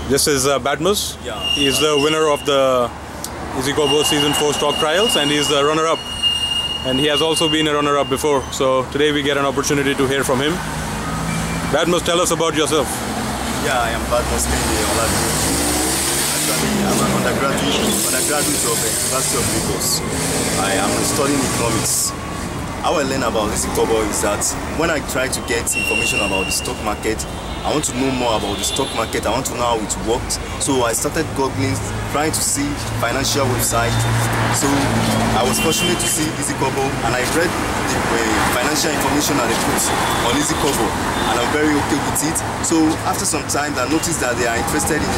This is Badmus. Yeah. He's the winner of the EasyCobo Season 4 stock trials, and he's the runner-up. And he has also been a runner-up before. So today we get an opportunity to hear from him. Badmus, tell us about yourself. Yeah, I am Badmus Kende Olabisi. Actually, I'm an undergraduate of the University of Lagos. I am studying economics. How I learn about EasyCobo is that when I try to get information about the stock market, I want to know more about the stock market. I want to know how it works. So I started googling, trying to see financial website. So I was fortunate to see EasyCobo, and I read the financial information that they put on EasyCobo, and I'm very okay with it. So after some time, I noticed that they are interested in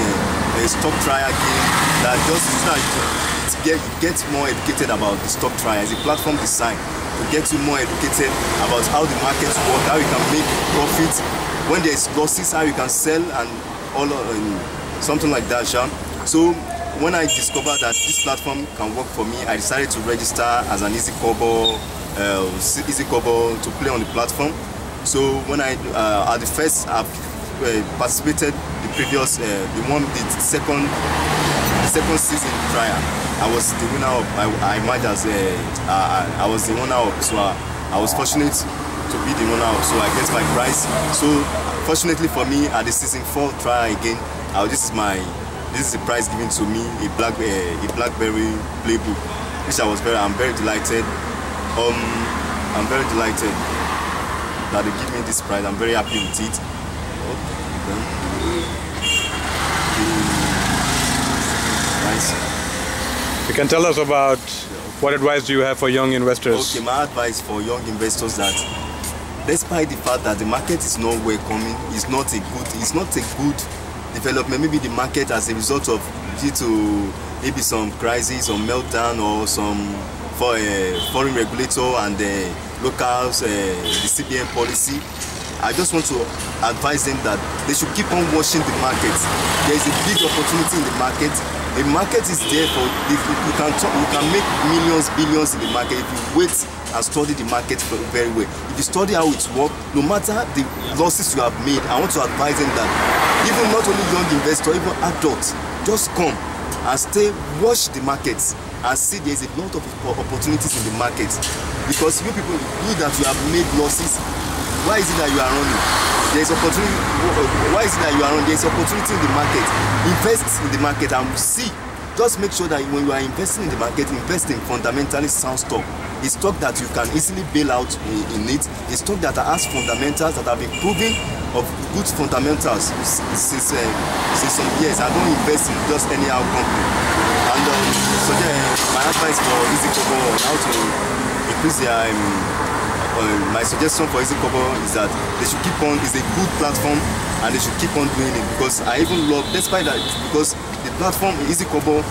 a stock trial game that just get more educated about the stock trial as a platform design to get you more educated about how the markets work, how you can make profit. When there's losses, how you can sell, and all something like that, Sean. So when I discovered that this platform can work for me, I decided to register as an EasyCobo to play on the platform. So when I at the first I've participated the previous the second season trial. I was the winner of I emerged as I was the winner of, so I was fortunate to be the winner, so I get my prize. So fortunately for me, at the season 4 trial again, this is the prize given to me, a BlackBerry playbook, which I'm very delighted. I'm very delighted that they give me this prize. I'm very happy with it. You can tell us about what advice do you have for young investors? Okay, my advice for young investors that despite the fact that the market is not welcoming, it's not a good development. Maybe the market as a result of due to maybe some crisis or meltdown or some foreign regulator and the locals, the CBN policy. I just want to advise them that they should keep on watching the market. There is a big opportunity in the market. The market is there for you can make millions, billions in the market if you wait and study the market very well. If you study how it works, no matter the losses you have made, I want to advise them that even not only young investors, even adults, just come and watch the markets and see there is a lot of opportunities in the market. Because you people, that you have made losses, why is it that you are running? There is opportunity. Why is it that you are running? There is opportunity in the market. Invest in the market and see. Just make sure that when you are investing in the market, invest in fundamentally sound stock. A stock that you can easily bail out in it. A stock that has fundamentals that have been proven of good fundamentals since some years. I don't invest in just anyhow company. And so my advice for EasyCobo on how to increase their my suggestion for EasyCobo is that they should keep on. It's a good platform, and they should keep on doing it, because I even love, despite that, because the platform EasyCobo,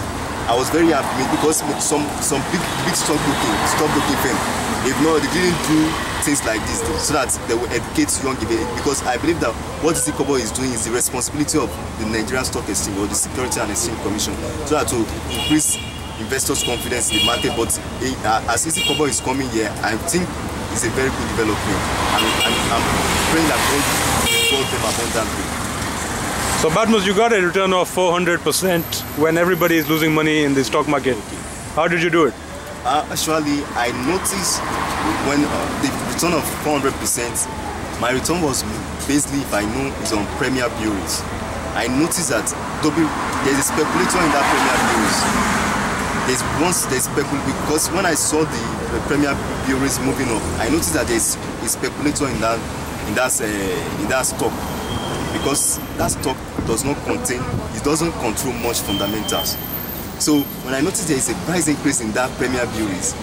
I was very happy because some big stockbroking firm, they didn't do things like this so that they will educate young people, because I believe that what EasyCobo is doing is the responsibility of the Nigerian Stock Exchange or the Security and Exchange Commission, so that to increase investors' confidence in the market. But as EasyCobo is coming here, I think it's a very good development, and I'm praying that God them abundantly. So Badmus, you got a return of 400% when everybody is losing money in the stock market. Okay. How did you do it? Actually, I noticed when the return of 400%, my return was basically, if I know, is on Premier Bureaus. I noticed that there's a speculator in that Premier Bureaus. There's because when I saw the Premier Bureaus moving up, I noticed that there's a speculator in that stock, because that stock doesn't control much fundamentals. So when I noticed there is a price increase in that Premier Bureaus,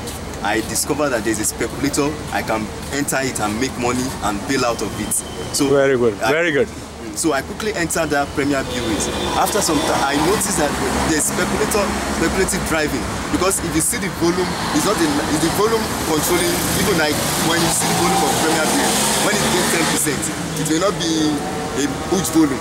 I discovered that there's a speculator. I can enter it and make money and bail out of it. So very good, very good. So I quickly entered that Premier Bureaus. After some time, I noticed that there's speculative driving, because if you see the volume, it's the volume controlling. Even like when you see the volume of Premier Bureaus, when it gets 10%, it may not be a huge volume.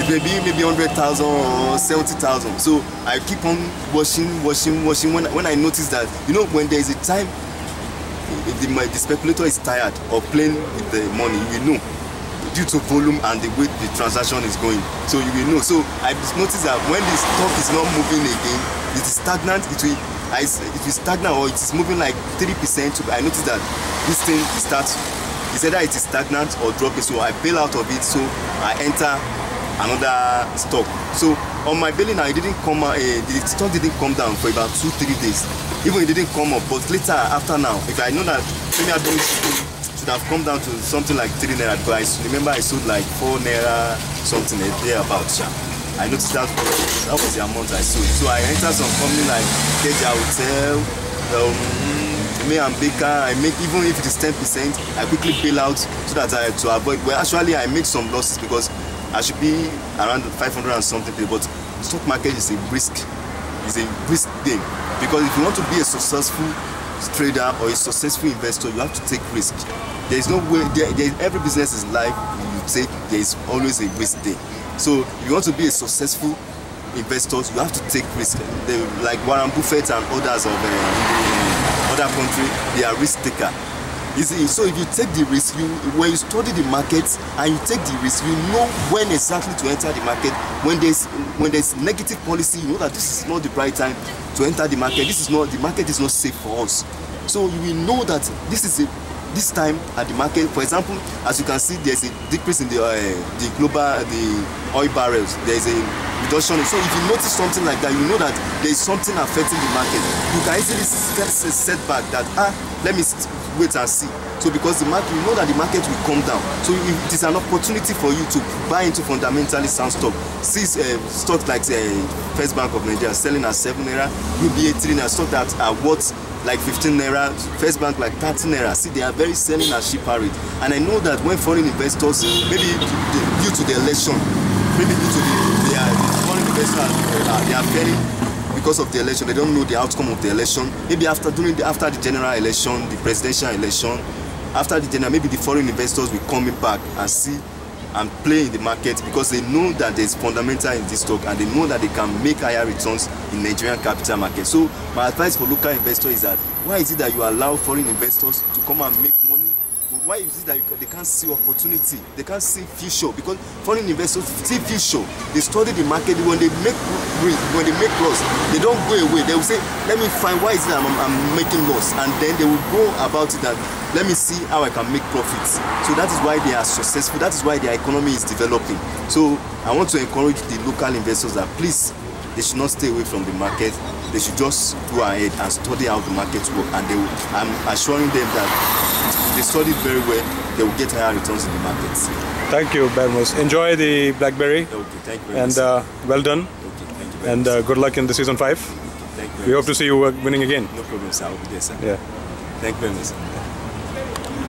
It may be maybe 100,000 or 70,000. So I keep on watching. When I notice that, when there is a time, if the speculator is tired of playing with the money, due to volume and the way the transaction is going. So you will know. So I noticed that when the stock is not moving again, it is stagnant. It will stagnant, or it is moving like 3%. I noticed that this thing starts. It's either it is stagnant or dropping. So I bail out of it. So I enter another stock. So on my bailing now, it didn't come out. The stock didn't come down for about 2-3 days. Even it didn't come up. But later, after now, if I know that maybe I don't should have come down to something like 3 naira, but I remember I sold like 4 naira something a day about. I noticed that was the amount I sold. So I entered some company like Keja Hotel, May and Baker. I make, even if it is 10%, I quickly bail out so that to avoid. Well, actually, I make some losses because I should be around 500 and something. But the stock market is a risk. It's a risk thing, because if you want to be a successful trader or a successful investor, you have to take risk. There is no way. Every business is life. You take. There is always a risk there. So if you want to be a successful investor, you have to take risk. Like Warren Buffett and others of other country, they are risk taker. So if you take the risk, when you study the market and you take the risk, you know when exactly to enter the market. When there's negative policy, you know that this is not the right time to enter the market. The market is not safe for us. So you will know that this time at the market. For example, as you can see, there's a decrease in the oil barrels. There's a reduction. So if you notice something like that, you know that there is something affecting the market. You can easily set back that let me wait and see. So because the market, you know that the market will come down. So it is an opportunity for you to buy into fundamentally sound stock. See stocks like First Bank of Nigeria selling at 7 naira, UBA 3 naira, stock that are worth like 15 naira, First Bank like 30 naira. See, they are very selling at cheaper rate. And I know that when foreign investors, maybe due to the election, maybe due to the foreign investors, they are very, because of the election, they don't know the outcome of the election. Maybe after the general election, the presidential election, after the general, maybe the foreign investors will come back and see and play in the market, because they know that there's fundamental in this stock and they know that they can make higher returns in Nigerian capital market. So my advice for local investors is that, why is it that you allow foreign investors to come and make money? Why is it that they can't see opportunity? They can't see future, because foreign investors see future. They study the market. When they make loss, they don't go away. They will say, let me find why is it that I'm making loss, and then they will go about it and let me see how I can make profits. So that is why they are successful. That is why their economy is developing. So I want to encourage the local investors that please, they should not stay away from the market. They should just go ahead and study how the markets work, and I'm assuring them that if they study very well, they will get higher returns in the markets. Thank you, Bermos. Enjoy the BlackBerry. Okay, thank you very much. And well done. Okay, thank you very much. And good luck in the season 5. Thank you very We much. hope to see you winning again. No problem, sir. I will be there, sir. Yeah. Thank you very much, sir.